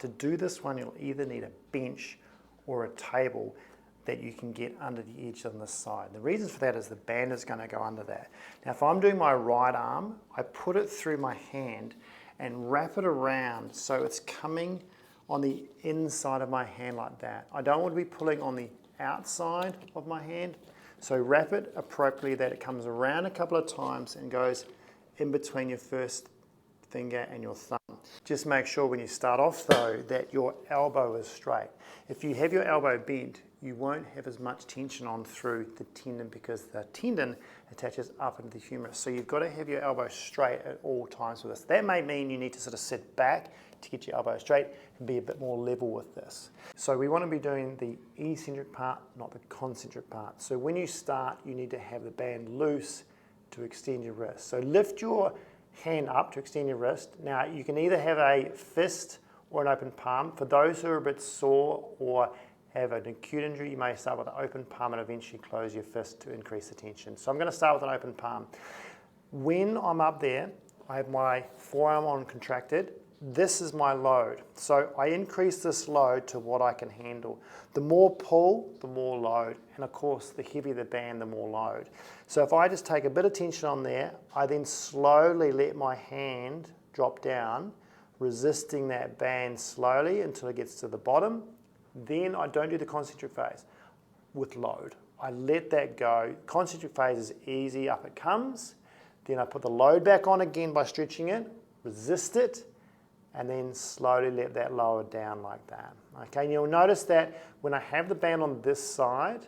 to do this one, you'll either need a bench or a table that you can get under the edge on this side. The reason for that is the band is going to go under that. Now if I'm doing my right arm, I put it through my hand and wrap it around so it's coming on the inside of my hand like that. I don't want to be pulling on the outside of my hand, so wrap it appropriately that it comes around a couple of times and goes in between your first finger and your thumb. Just make sure when you start off though that your elbow is straight. If you have your elbow bent, you won't have as much tension on through the tendon because the tendon attaches up into the humerus. So you've got to have your elbow straight at all times with this. That may mean you need to sort of sit back to get your elbow straight and be a bit more level with this. So we want to be doing the eccentric part, not the concentric part. So when you start, you need to have the band loose to extend your wrist. So lift your hand up to extend your wrist. Now you can either have a fist or an open palm. For those who are a bit sore or have an acute injury, you may start with an open palm and eventually close your fist to increase the tension. So I'm going to start with an open palm. When I'm up there, I have my forearm on contracted. This is my load. So I increase this load to what I can handle. The more pull, the more load. And of course, the heavier the band, the more load. So if I just take a bit of tension on there, I then slowly let my hand drop down, resisting that band slowly until it gets to the bottom. Then I don't do the concentric phase with load. I let that go. Concentric phase is easy, up it comes. Then I put the load back on again by stretching it, resist it, and then slowly let that lower down like that. Okay, and you'll notice that when I have the band on this side,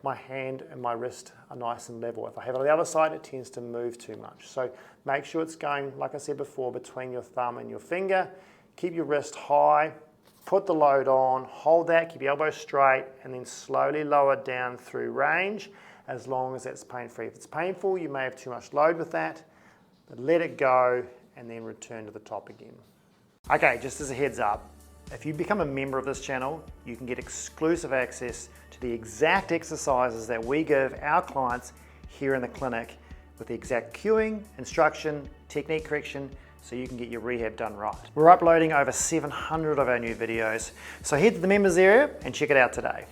my hand and my wrist are nice and level. If I have it on the other side, it tends to move too much. So make sure it's going, like I said before, between your thumb and your finger. Keep your wrist high. Put the load on, hold that, keep your elbow straight, and then slowly lower down through range as long as it's pain-free. If it's painful, you may have too much load with that, but let it go and then return to the top again. Okay, just as a heads up, if you become a member of this channel, you can get exclusive access to the exact exercises that we give our clients here in the clinic with the exact cueing, instruction, technique correction, so you can get your rehab done right. We're uploading over 700 of our new videos, so head to the members area and check it out today.